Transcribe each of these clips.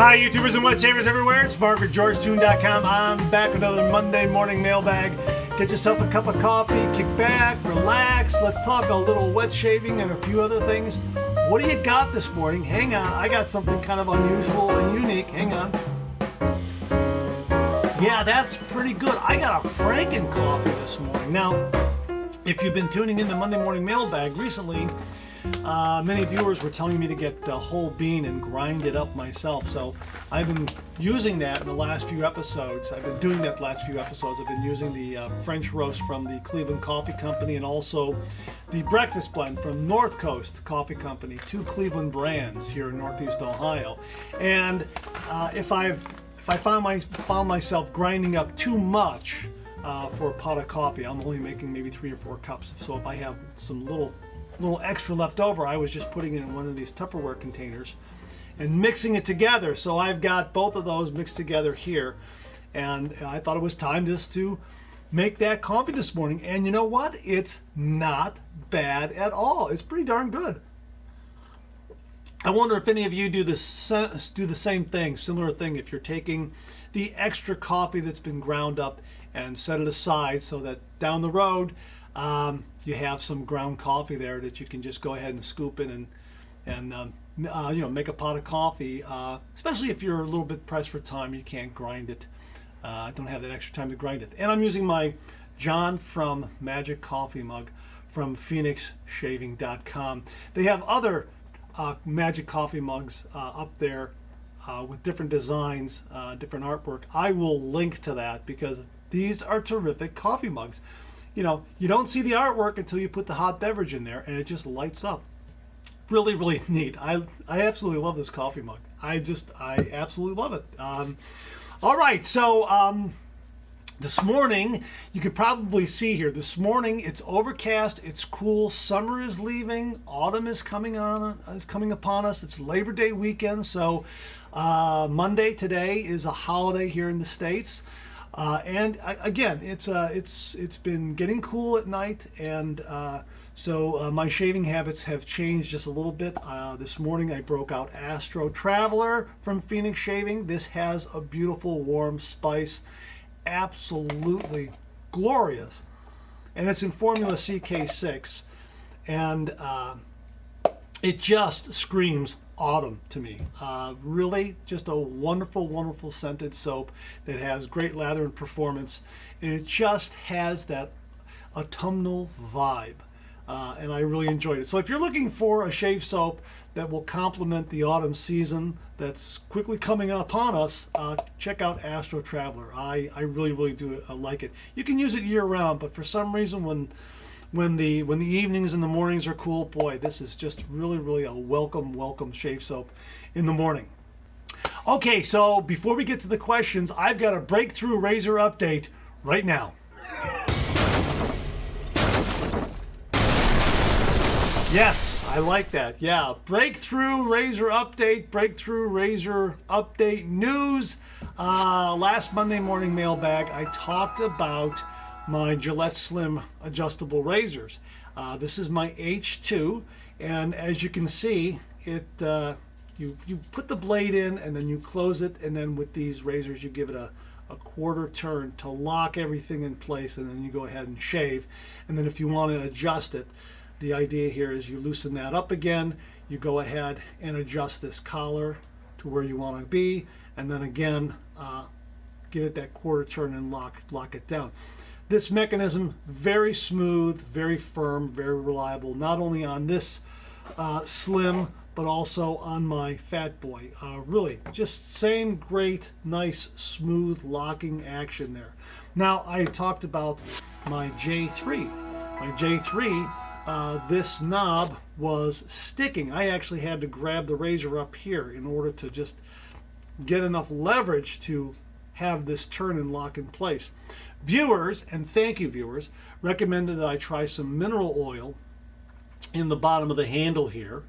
Hi, YouTubers and wet shavers everywhere. It's Mark with GeorgeTune.com. I'm back with another Monday morning mailbag. Get yourself a cup of coffee, kick back, relax. Let's talk a little wet shaving and a few other things. What do you got this morning? Hang on, I got something kind of unusual and unique. Hang on. Yeah, that's pretty good. I got a Franken coffee this morning. Now, if you've been tuning in to Monday Morning Mailbag recently, many viewers were telling me to get a whole bean and grind it up myself. So I've been using that in the last few episodes. I've been doing that the last few episodes. I've been using the French roast from the Cleveland Coffee Company and also the breakfast blend from North Coast Coffee Company, two Cleveland brands here in Northeast Ohio. And if I found myself grinding up too much for a pot of coffee, I'm only making maybe 3 or 4 cups. So if I have some little extra left over, I was just putting it in one of these Tupperware containers and mixing it together. So I've got both of those mixed together here, and I thought it was time just to make that coffee this morning. And you know what? It's not bad at all. It's pretty darn good. I wonder if any of you do the same thing, similar thing, if you're taking the extra coffee that's been ground up and set it aside so that down the road you have some ground coffee there that you can just go ahead and scoop in and make a pot of coffee, especially if you're a little bit pressed for time, you can't grind it. I don't have that extra time to grind it. And I'm using my John from Magic coffee mug from PhoenixShaving.com. They have other Magic coffee mugs up there with different designs, different artwork. I will link to that because these are terrific coffee mugs. You know, you don't see the artwork until you put the hot beverage in there and it just lights up. Really, really neat. I absolutely love this coffee mug. I absolutely love it. All right, so this morning, you could probably see here, this morning it's overcast, it's cool, summer is leaving, autumn is coming upon us. It's Labor Day weekend, so Monday today is a holiday here in the States. And again, it's been getting cool at night, and so my shaving habits have changed just a little bit. This morning I broke out Astro Traveler from Phoenix Shaving. This has a beautiful warm spice, absolutely glorious, and it's in formula CK6, and it just screams autumn to me. Really just a wonderful scented soap that has great lather and performance, and it just has that autumnal vibe, and I really enjoyed it. So if you're looking for a shave soap that will complement the autumn season that's quickly coming upon us, check out Astro Traveler. I really do like it. You can use it year round, but for some reason when the evenings and the mornings are cool, boy, this is just really a welcome shave soap in the morning. Okay, so before we get to the questions, I've got a breakthrough razor update right now. Yes, I like that. Yeah, breakthrough razor update news. Last Monday morning mailbag, I talked about my Gillette Slim adjustable razors. This is my H2, and as you can see, it you put the blade in and then you close it, and then with these razors you give it a quarter turn to lock everything in place, and then you go ahead and shave. And then if you want to adjust it, the idea here is you loosen that up again, you go ahead and adjust this collar to where you want to be, and then again give it that quarter turn and lock it down. This mechanism, very smooth, very firm, very reliable, not only on this Slim, but also on my Fat Boy. Really, just same great, nice, smooth locking action there. Now, I talked about my J3. My J3, this knob was sticking. I actually had to grab the razor up here in order to just get enough leverage to have this turn and lock in place. Viewers, and thank you viewers, recommended that I try some mineral oil in the bottom of the handle here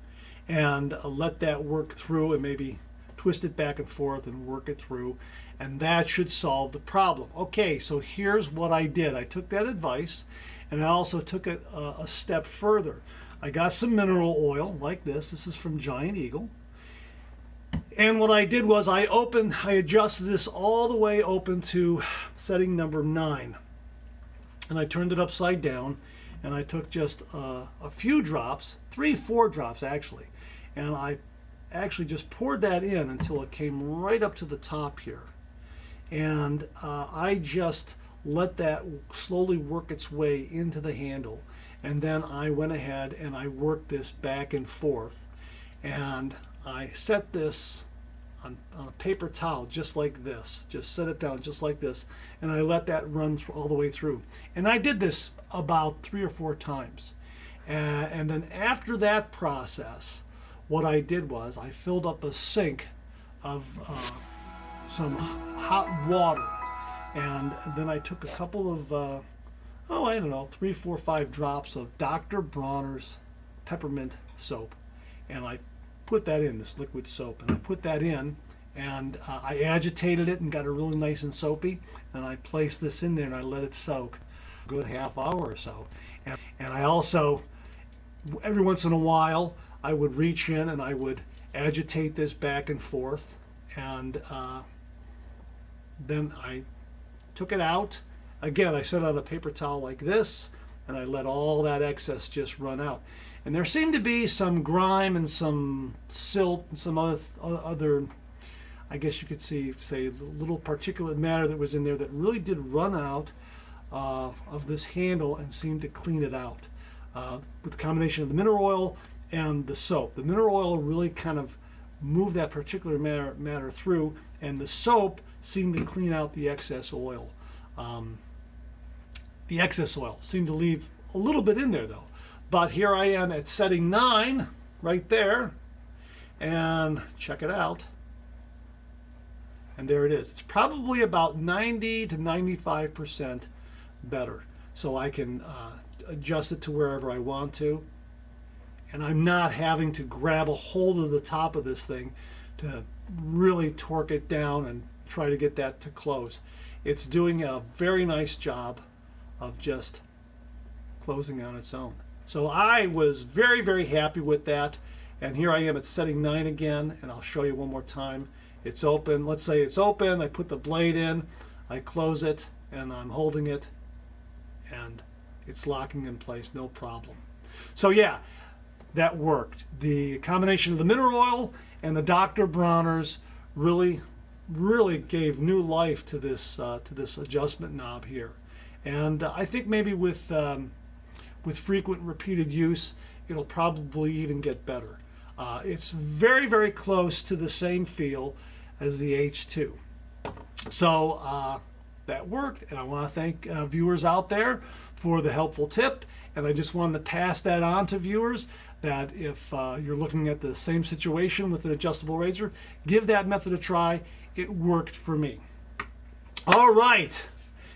and let that work through and maybe twist it back and forth and work it through, and that should solve the problem. Okay, so here's what I did. I took that advice and I also took it a step further. I got some mineral oil like this. This is from Giant Eagle. And what I did was I adjusted this all the way open to setting number 9. And I turned it upside down, and I took just a few drops, 3-4 drops actually, and I actually just poured that in until it came right up to the top here. And I just let that slowly work its way into the handle. And then I went ahead and I worked this back and forth. And I set this on a paper towel just like this. Just set it down just like this. And I let that run all the way through. And I did this about 3 or 4 times. And then after that process, what I did was I filled up a sink of some hot water. And then I took a couple of, I don't know, 3, 4, 5 drops of Dr. Bronner's peppermint soap. And I put that in, this liquid soap. And I put that in, and I agitated it and got it really nice and soapy. And I placed this in there and I let it soak a good half hour or so. And I also, every once in a while, I would reach in and I would agitate this back and forth. And then I took it out. Again, I set it on a paper towel like this, and I let all that excess just run out. And there seemed to be some grime and some silt and some other, I guess you could say little particulate matter that was in there that really did run out of this handle and seemed to clean it out with the combination of the mineral oil and the soap. The mineral oil really kind of moved that particular matter through, and the soap seemed to clean out the excess oil. The excess oil seemed to leave a little bit in there though. But here I am at setting 9 right there, and check it out. And there it is. It's probably about 90 to 95% better. So I can adjust it to wherever I want to. And I'm not having to grab a hold of the top of this thing to really torque it down and try to get that to close. It's doing a very nice job of just closing on its own. So I was very, very happy with that. And here I am at setting 9 again, and I'll show you one more time. It's open. Let's say it's open. I put the blade in, I close it, and I'm holding it, and it's locking in place, no problem. So yeah, that worked. The combination of the mineral oil and the Dr. Bronner's really gave new life to this adjustment knob here. And I think maybe with frequent repeated use, it'll probably even get better. It's very, very close to the same feel as the H2. So that worked, and I want to thank viewers out there for the helpful tip. And I just wanted to pass that on to viewers that if you're looking at the same situation with an adjustable razor, give that method a try. It worked for me. All right.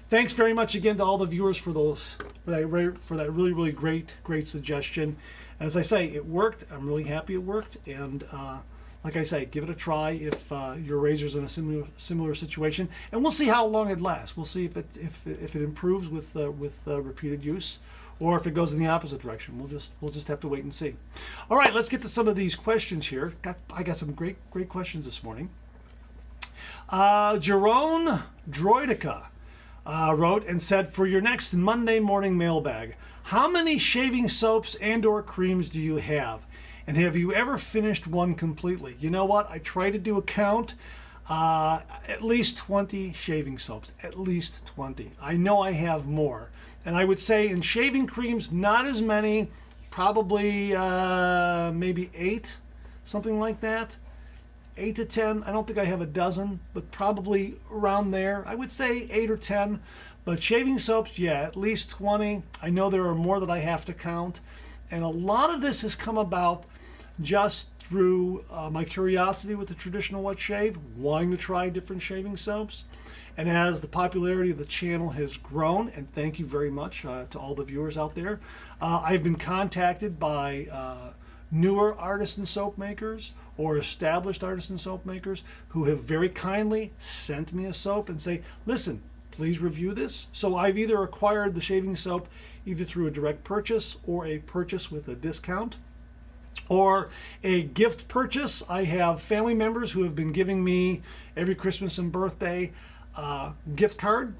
Thanks very much again to all the viewers for that really, really great suggestion. As I say, it worked. I'm really happy it worked. And like I say, give it a try if your razor's in a similar situation, and we'll see how long it lasts. We'll see if it improves with repeated use, or if it goes in the opposite direction. We'll just have to wait and see. All right, let's get to some of these questions here. I got some great questions this morning. Jerome Droidica wrote and said, for your next Monday morning mailbag, how many shaving soaps and or creams do you have? And have you ever finished one completely? You know what? I try to do a count. At least 20 shaving soaps. At least 20. I know I have more. And I would say in shaving creams, not as many. Probably maybe 8. Something like that. 8 to 10. I don't think I have a dozen, but probably around there. I would say 8 or 10. But shaving soaps, yeah, at least 20. I know there are more that I have to count. And a lot of this has come about just through my curiosity with the traditional wet shave, wanting to try different shaving soaps. And as the popularity of the channel has grown, and thank you very much to all the viewers out there, I've been contacted by newer artisan soap makers or established artisan soap makers who have very kindly sent me a soap and say, listen, please review this. So I've either acquired the shaving soap either through a direct purchase or a purchase with a discount. or a gift purchase. I have family members who have been giving me every Christmas and birthday gift card,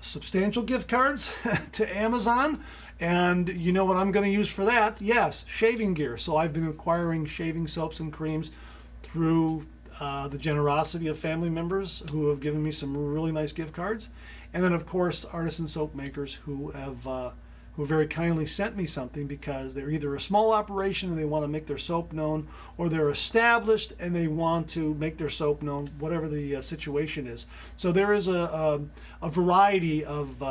substantial gift cards to Amazon. And you know what I'm going to use for that? Yes, shaving gear. So I've been acquiring shaving soaps and creams through the generosity of family members who have given me some really nice gift cards. And then, of course, artisan soap makers who very kindly sent me something because they're either a small operation and they want to make their soap known, or they're established and they want to make their soap known, whatever the situation is. So there is a variety of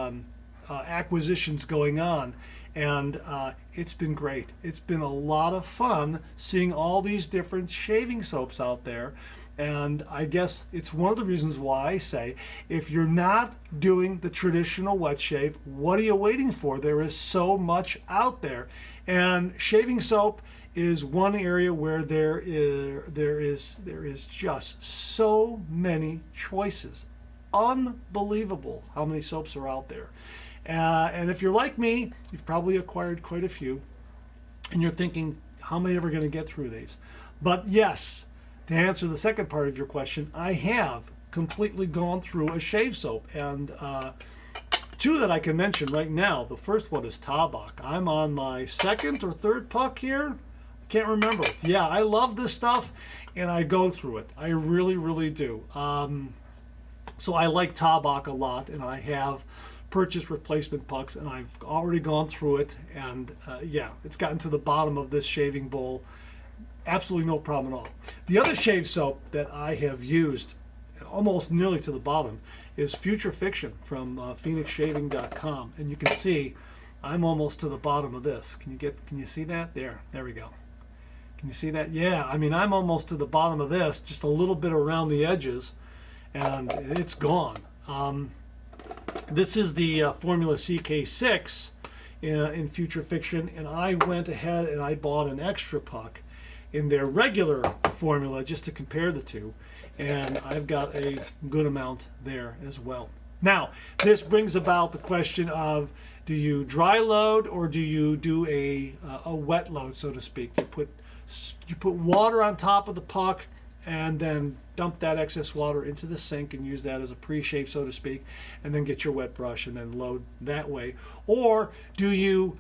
acquisitions going on, and it's been great. It's been a lot of fun seeing all these different shaving soaps out there. And I guess it's one of the reasons why I say, if you're not doing the traditional wet shave, what are you waiting for? There is so much out there. And shaving soap is one area where there is just so many choices. Unbelievable how many soaps are out there. And if you're like me, you've probably acquired quite a few, and you're thinking, how am I ever going to get through these? But yes, to answer the second part of your question, I have completely gone through a shave soap, and two that I can mention right now. The first one is Tabak. I'm on my second or third puck here. I can't remember. Yeah, I love this stuff, and I go through it. I really, really do. So I like Tabak a lot, and I have purchased replacement pucks, and I've already gone through it, and yeah, it's gotten to the bottom of this shaving bowl. Absolutely no problem at all. The other shave soap that I have used almost nearly to the bottom is Future Fiction from phoenixshaving.com, and you can see I'm almost to the bottom of this. Can you see that? There we go. Can you see that? Yeah, I mean, I'm almost to the bottom of this, just a little bit around the edges, and it's gone. This is the Formula CK6 in Future Fiction, and I went ahead and I bought an extra puck in their regular formula just to compare the two, and I've got a good amount there as well. Now, this brings about the question of, do you dry load or do you do a wet load, so to speak? You put water on top of the puck and then dump that excess water into the sink and use that as a pre-shave, so to speak, and then get your wet brush and then load that way. Or do you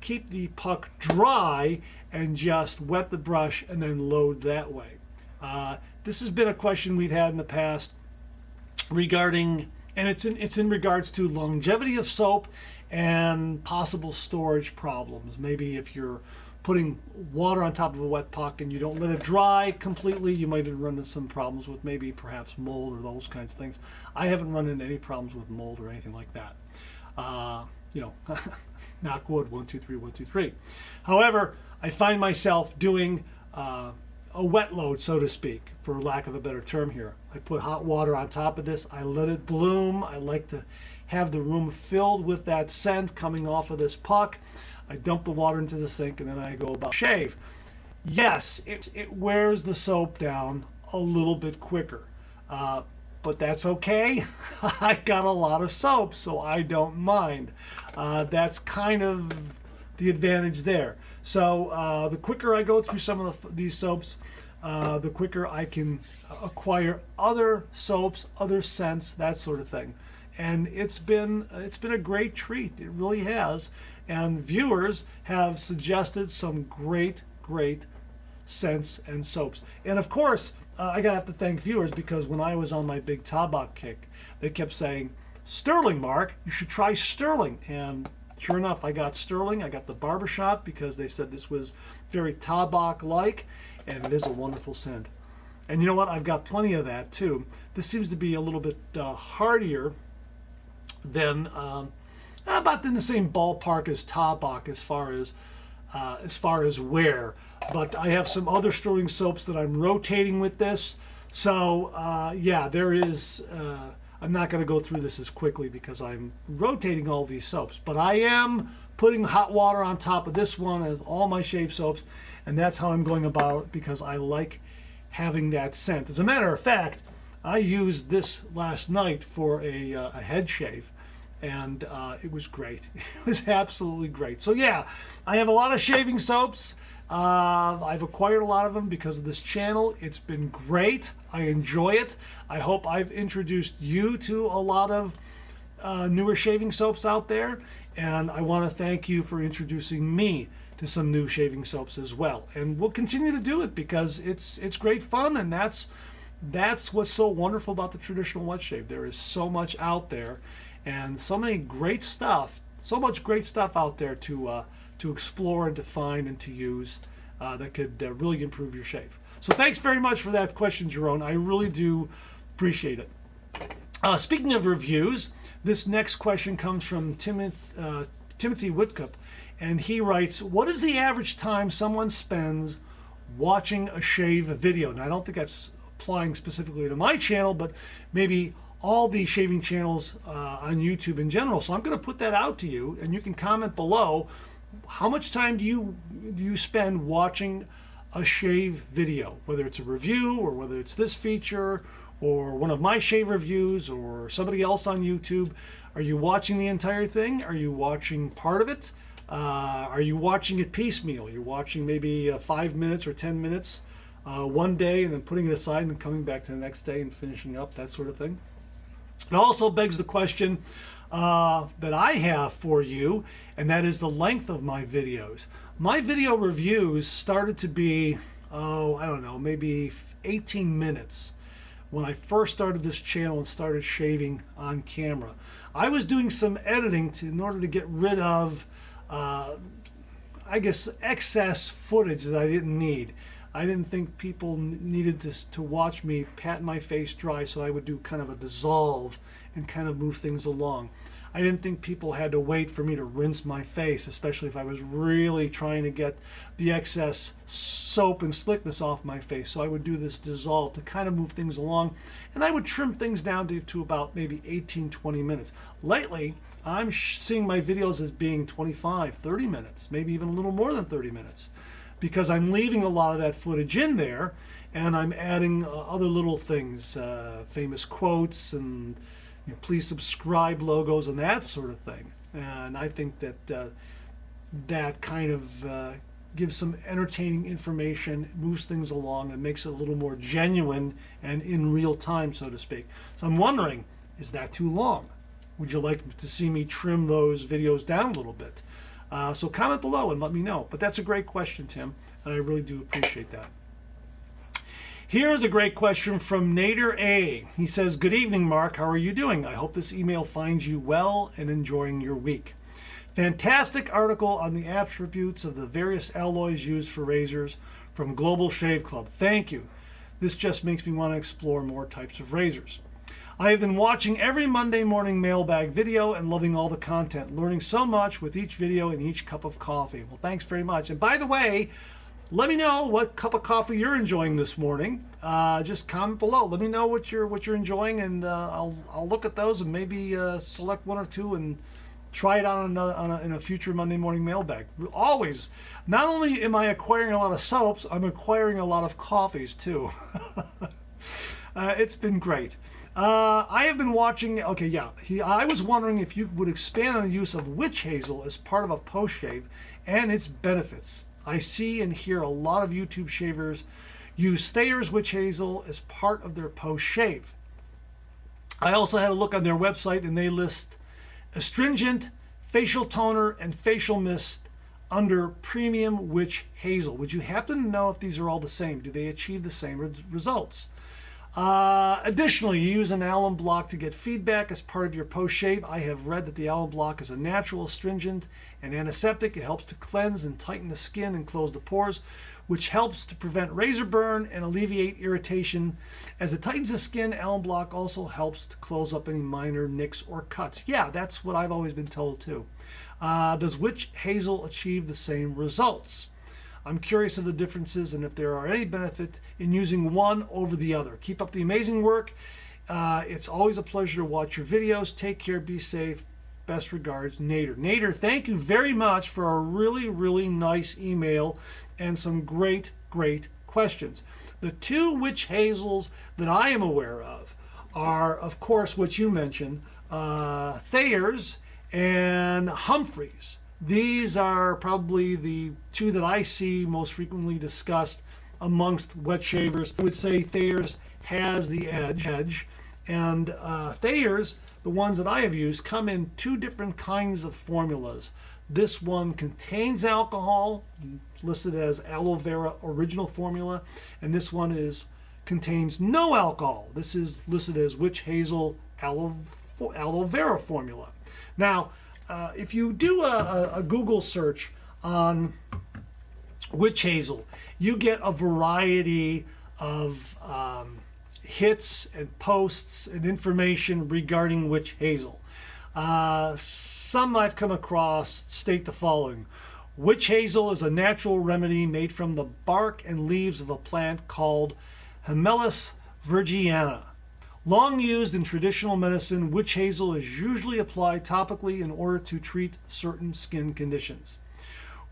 keep the puck dry and just wet the brush and then load that way? This has been a question we've had in the past regarding, and it's in regards to longevity of soap and possible storage problems. Maybe if you're putting water on top of a wet puck and you don't let it dry completely, you might run into some problems with maybe perhaps mold or those kinds of things. I haven't run into any problems with mold or anything like that. You know, knock wood, 1, 2, 3, 1, 2, 3. However, I find myself doing a wet load, so to speak, for lack of a better term here. I put hot water on top of this. I let it bloom. I like to have the room filled with that scent coming off of this puck. I dump the water into the sink, and then I go about shave. Yes, it wears the soap down a little bit quicker, but that's okay. I got a lot of soap, so I don't mind. That's kind of the advantage there. So the quicker I go through some of these soaps, the quicker I can acquire other soaps, other scents, that sort of thing. And it's been a great treat. It really has. And viewers have suggested some great scents and soaps. And of course, I gotta have to thank viewers, because when I was on my big Tabak kick, they kept saying, "Sterling, Mark, you should try Sterling." And sure enough, I got Sterling. I got the Barbershop because they said this was very Tabak-like, and it is a wonderful scent. And you know what? I've got plenty of that too. This seems to be a little bit hardier than about in the same ballpark as Tabak as far as wear. But I have some other Sterling soaps that I'm rotating with this. So yeah, there is. I'm not going to go through this as quickly because I'm rotating all these soaps. But I am putting hot water on top of this one and all my shave soaps, and that's how I'm going about it, because I like having that scent. As a matter of fact, I used this last night for a head shave, and it was great. It was absolutely great. So yeah, I have a lot of shaving soaps. I've acquired a lot of them because of this channel. It's been great. I enjoy it. I hope I've introduced you to a lot of newer shaving soaps out there, and I want to thank you for introducing me to some new shaving soaps as well. And we'll continue to do it because it's great fun, and that's what's so wonderful about the traditional wet shave. There is so much out there, and so much great stuff out there to explore and to find and to use that could really improve your shave. So thanks very much for that question, Jerome. I really do appreciate it. Speaking of reviews, this next question comes from Timothy Whitcup, and he writes, what is the average time someone spends watching a shave video? And I don't think that's applying specifically to my channel, but maybe all the shaving channels on YouTube in general. So I'm going to put that out to you, and you can comment below. How much time do you spend watching a shave video, whether it's a review or whether it's this feature or one of my shave reviews or somebody else on YouTube? Are you watching the entire thing? Are you watching part of it? Are you watching it piecemeal? You're watching maybe 5 minutes or 10 minutes one day and then putting it aside and coming back to the next day and finishing up, that sort of thing. It also begs the question that I have for you, and that is the length of my videos. My video reviews started to be, I don't know, maybe 18 minutes when I first started this channel and started shaving on camera. I was doing some editing in order to get rid of, I guess, excess footage that I didn't need. I didn't think people needed to watch me pat my face dry, so I would do kind of a dissolve and kind of move things along. I didn't think people had to wait for me to rinse my face, especially if I was really trying to get the excess soap and slickness off my face. So I would do this dissolve to kind of move things along, and I would trim things down to about maybe 18-20 minutes. Lately, I'm seeing my videos as being 25-30 minutes, maybe even a little more than 30 minutes, because I'm leaving a lot of that footage in there, and I'm adding other little things, famous quotes and please subscribe logos and that sort of thing. And I think that that kind of gives some entertaining information, moves things along, and makes it a little more genuine and in real time, so to speak. So I'm wondering, is that too long? Would you like to see me trim those videos down a little bit? So comment below and let me know. But that's a great question, Tim, and I really do appreciate that. Here's a great question from Nader A. He says, good evening, Mark. How are you doing? I hope this email finds you well and enjoying your week. Fantastic article on the attributes of the various alloys used for razors from Global Shave Club. Thank you. This just makes me want to explore more types of razors. I have been watching every Monday morning mailbag video and loving all the content, learning so much with each video and each cup of coffee. Well, thanks very much. And by the way, let me know what cup of coffee you're enjoying this morning. Just comment below. Let me know what you're enjoying, and I'll look at those and maybe select one or two and try it out in a future Monday morning mailbag. Always, not only am I acquiring a lot of soaps, I'm acquiring a lot of coffees too. It's been great. I have been watching. Okay, yeah. I was wondering if you would expand on the use of witch hazel as part of a post shave and its benefits. I see and hear a lot of YouTube shavers use Thayer's witch hazel as part of their post shave. I also had a look on their website, and they list astringent, facial toner, and facial mist under premium witch hazel. Would you happen to know if these are all the same? Do they achieve the same results? Additionally, you use an alum block to get feedback as part of your post shave. I have read that the alum block is a natural astringent and antiseptic. It helps to cleanse and tighten the skin and close the pores, which helps to prevent razor burn and alleviate irritation. As it tightens the skin, alum block also helps to close up any minor nicks or cuts. Yeah, that's what I've always been told too. Does witch hazel achieve the same results? I'm curious of the differences and if there are any benefit in using one over the other. Keep up the amazing work. It's always a pleasure to watch your videos. Take care, be safe. Best regards, Nader. Nader, thank you very much for a really, really nice email and some great, great questions. The two witch hazels that I am aware of are, of course, what you mentioned, Thayer's and Humphreys. These are probably the two that I see most frequently discussed amongst wet shavers. I would say Thayer's has the edge, and Thayer's, the ones that I have used, come in two different kinds of formulas. This one contains alcohol, listed as aloe vera original formula, and this one contains no alcohol. This is listed as witch hazel aloe vera formula. Now, if you do a Google search on witch hazel, you get a variety of hits and posts and information regarding witch hazel. Some I've come across state the following: witch hazel is a natural remedy made from the bark and leaves of a plant called Hymelis virginiana. Long used in traditional medicine, witch hazel is usually applied topically in order to treat certain skin conditions.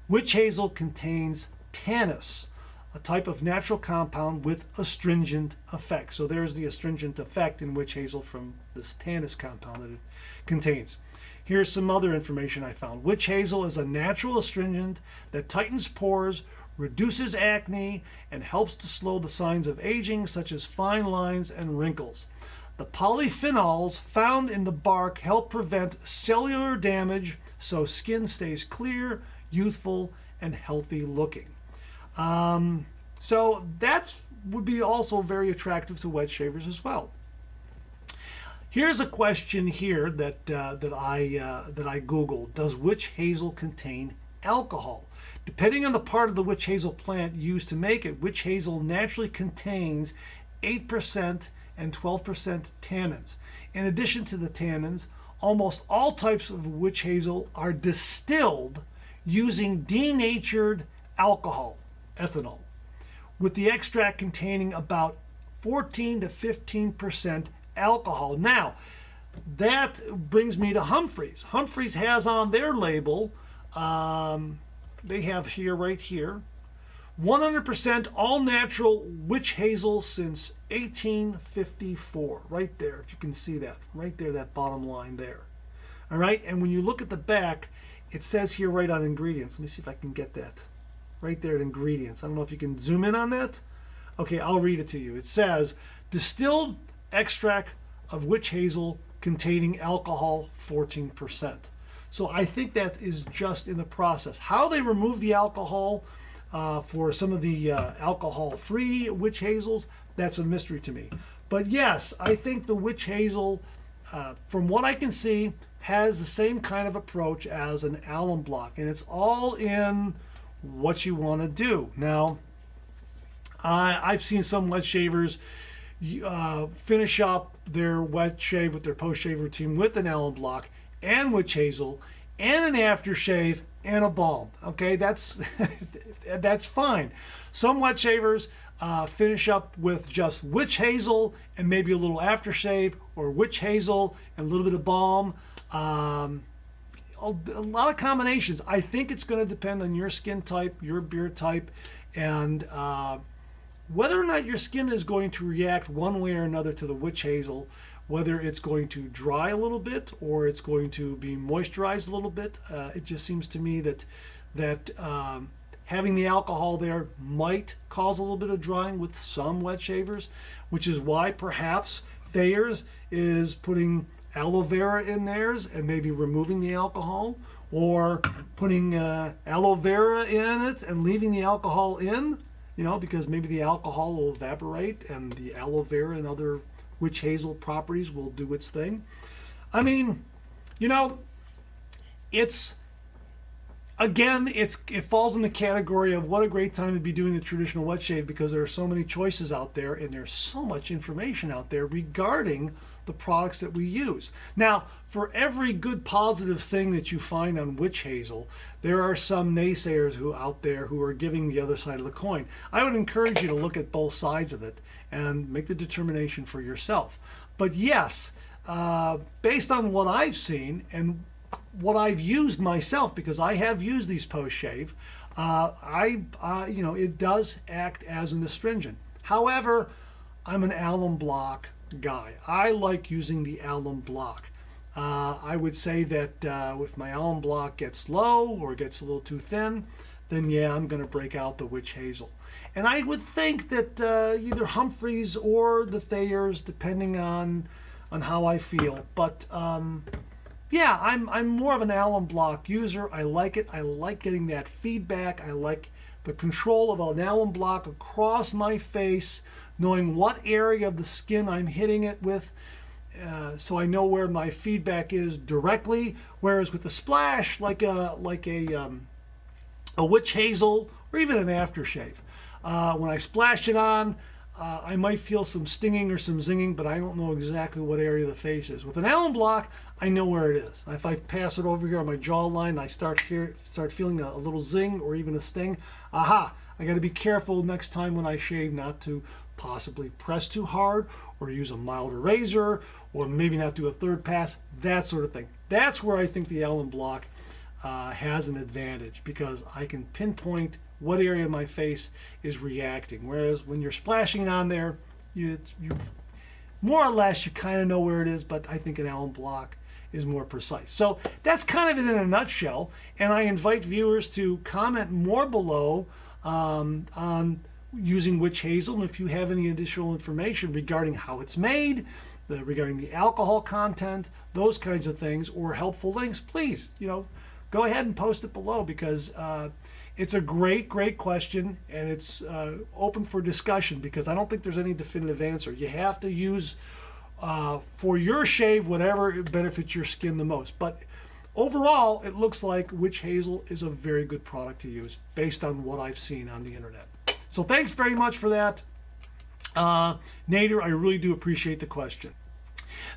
Witch hazel contains tannins, a type of natural compound with astringent effect. So there's the astringent effect in witch hazel from this tannins compound that it contains. Here's some other information I found. Witch hazel is a natural astringent that tightens pores, reduces acne, and helps to slow the signs of aging, such as fine lines and wrinkles. The polyphenols found in the bark help prevent cellular damage, so skin stays clear, youthful, and healthy looking. So that would be also very attractive to wet shavers as well. Here's a question here that I Googled. Does witch hazel contain alcohol? Depending on the part of the witch hazel plant used to make it, witch hazel naturally contains 8% and 12% tannins. In addition to the tannins, almost all types of witch hazel are distilled using denatured alcohol, ethanol, with the extract containing about 14 to 15% alcohol. Now, that brings me to Humphreys. Humphreys has on their label, they have here, right here, 100% all natural witch hazel since 1854. Right there, if you can see that. Right there, that bottom line there. All right, and when you look at the back, it says here right on ingredients. Let me see if I can get that. Right there at ingredients. I don't know if you can zoom in on that. Okay, I'll read it to you. It says, distilled extract of witch hazel containing alcohol 14%. So I think that is just in the process. How they remove the alcohol for some of the alcohol-free witch hazels, that's a mystery to me. But yes, I think the witch hazel, from what I can see, has the same kind of approach as an alum block, and it's all in what you want to do. Now, I've seen some wet shavers finish up their wet shave with their post-shave routine with an alum block and witch hazel and an aftershave and a balm. Okay, that's that's fine. Some wet shavers finish up with just witch hazel and maybe a little aftershave, or witch hazel and a little bit of balm. A lot of combinations. I think it's going to depend on your skin type, your beard type, and whether or not your skin is going to react one way or another to the witch hazel, whether it's going to dry a little bit or it's going to be moisturized a little bit. It just seems to me that having the alcohol there might cause a little bit of drying with some wet shavers, which is why perhaps Thayer's is putting aloe vera in theirs and maybe removing the alcohol, or putting aloe vera in it and leaving the alcohol in, because maybe the alcohol will evaporate and the aloe vera and other witch hazel properties will do its thing. I mean, it's, again, it falls in the category of what a great time to be doing the traditional wet shave, because there are so many choices out there and there's so much information out there regarding the products that we use. Now, for every good positive thing that you find on witch hazel, there are some naysayers out there who are giving the other side of the coin. I would encourage you to look at both sides of it and make the determination for yourself. But yes, based on what I've seen and what I've used myself, because I have used these post-shave, it does act as an astringent. However, I'm an alum block guy. I like using the alum block. I would say that if my alum block gets low or gets a little too thin, then yeah, I'm going to break out the witch hazel. And I would think that either Humphreys or the Thayers, depending on how I feel. But yeah, I'm more of an alum block user. I like it. I like getting that feedback. I like the control of an alum block across my face, knowing what area of the skin I'm hitting it with, so I know where my feedback is directly. Whereas with a splash, like a witch hazel or even an aftershave, when I splash it on, I might feel some stinging or some zinging, but I don't know exactly what area the face is. With an alum block, I know where it is. If I pass it over here on my jawline, I start feeling a little zing or even a sting. Aha! I got to be careful next time when I shave not to possibly press too hard or use a milder razor or maybe not do a third pass, that sort of thing. That's where I think the alum block has an advantage, because I can pinpoint what area of my face is reacting. Whereas when you're splashing on there, you more or less, you kind of know where it is, but I think an alum block is more precise. So that's kind of it in a nutshell, and I invite viewers to comment more below on using witch hazel, and if you have any additional information regarding how it's made, regarding the alcohol content, those kinds of things, or helpful links, please, go ahead and post it below, because it's a great question, and it's open for discussion, because I don't think there's any definitive answer. You have to use for your shave whatever benefits your skin the most. But overall, it looks like witch hazel is a very good product to use based on what I've seen on the internet. So thanks very much for that, Nader. I really do appreciate the question.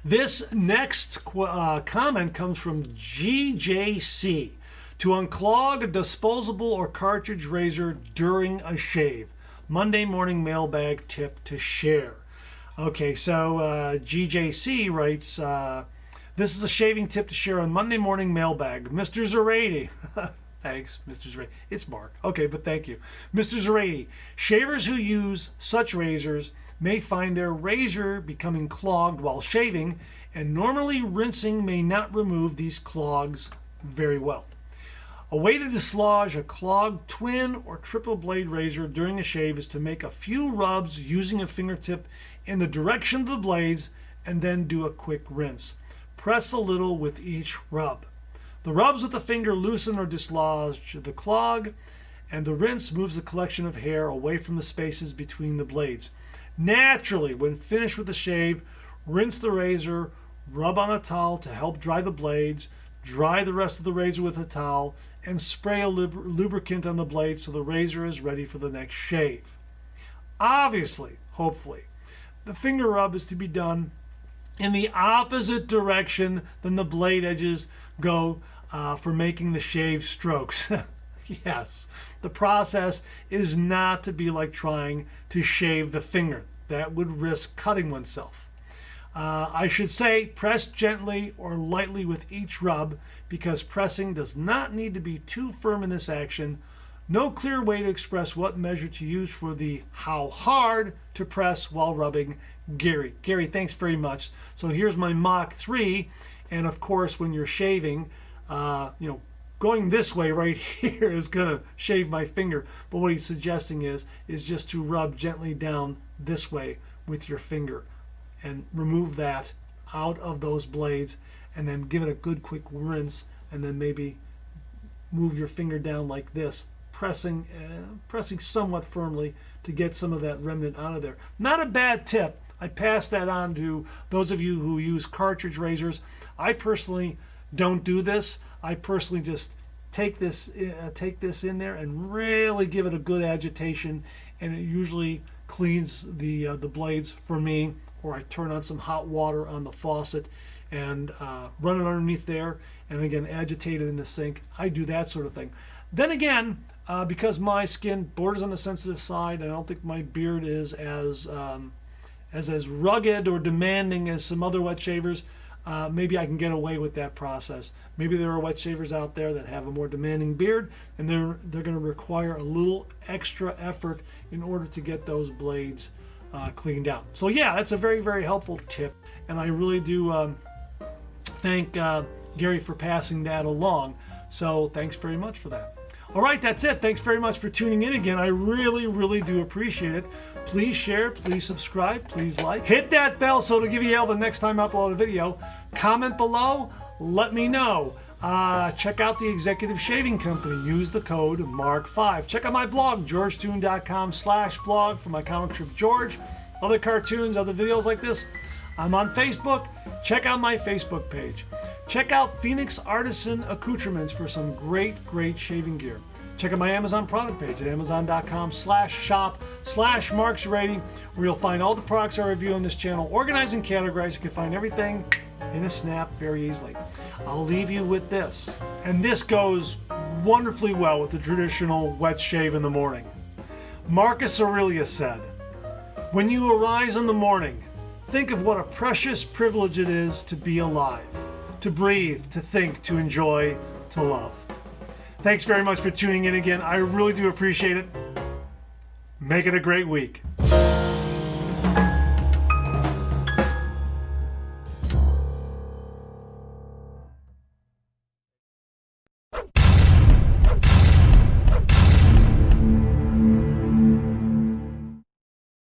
This next comment comes from GJC. To unclog a disposable or cartridge razor during a shave. Monday morning mailbag tip to share. Okay, so GJC writes, this is a shaving tip to share on Monday morning mailbag. Mr. Zarady. Thanks, Mr. Zarady. It's Mark. Okay, but thank you. Mr. Zarady, shavers who use such razors may find their razor becoming clogged while shaving, and normally rinsing may not remove these clogs very well. A way to dislodge a clogged twin or triple blade razor during a shave is to make a few rubs using a fingertip in the direction of the blades and then do a quick rinse. Press a little with each rub. The rubs with the finger loosen or dislodge the clog, and the rinse moves the collection of hair away from the spaces between the blades. Naturally, when finished with the shave, rinse the razor, rub on a towel to help dry the blades, dry the rest of the razor with a towel, and spray a lubricant on the blade so the razor is ready for the next shave. Obviously, hopefully, the finger rub is to be done in the opposite direction than the blade edges go for making the shave strokes. Yes, the process is not to be like trying to shave the finger. That would risk cutting oneself. I should say press gently or lightly with each rub, because pressing does not need to be too firm in this action. No clear way to express what measure to use for the how hard to press while rubbing. Gary, thanks very much. So here's my Mach 3, and of course when you're shaving, going this way right here is gonna shave my finger, but what he's suggesting is just to rub gently down this way with your finger and remove that out of those blades, and then give it a good quick rinse, and then maybe move your finger down like this, pressing somewhat firmly to get some of that remnant out of there. Not a bad tip. I pass that on to those of you who use cartridge razors. I personally don't do this. I personally just take this in there and really give it a good agitation, and it usually cleans the blades for me. Or I turn on some hot water on the faucet and run it underneath there, and again agitate it in the sink. I do that sort of thing. Then again, because my skin borders on the sensitive side, I don't think my beard is as rugged or demanding as some other wet shavers. Maybe I can get away with that process. Maybe there are wet shavers out there that have a more demanding beard, and they're going to require a little extra effort in order to get those blades cleaned out. So yeah, that's a very, very helpful tip, and I really do thank Gary for passing that along. So thanks very much for that. All right, that's it. Thanks very much for tuning in again. I really, really do appreciate it. Please share, please subscribe, please like. Hit that bell so it'll give you a yell the next time I upload a video. Comment below, let me know. Check out the Executive Shaving Company. Use the code MARK5. Check out my blog, georgetoon.com/blog for my comic strip George. Other cartoons, other videos like this. I'm on Facebook. Check out my Facebook page. Check out Phoenix Artisan Accoutrements for some great shaving gear. Check out my Amazon product page at amazon.com/shop/marksrating, where you'll find all the products I review on this channel, organized and categorized. You can find everything in a snap very easily. I'll leave you with this. And this goes wonderfully well with the traditional wet shave in the morning. Marcus Aurelius said, "When you arise in the morning, think of what a precious privilege it is to be alive, to breathe, to think, to enjoy, to love." Thanks very much for tuning in again. I really do appreciate it. Make it a great week.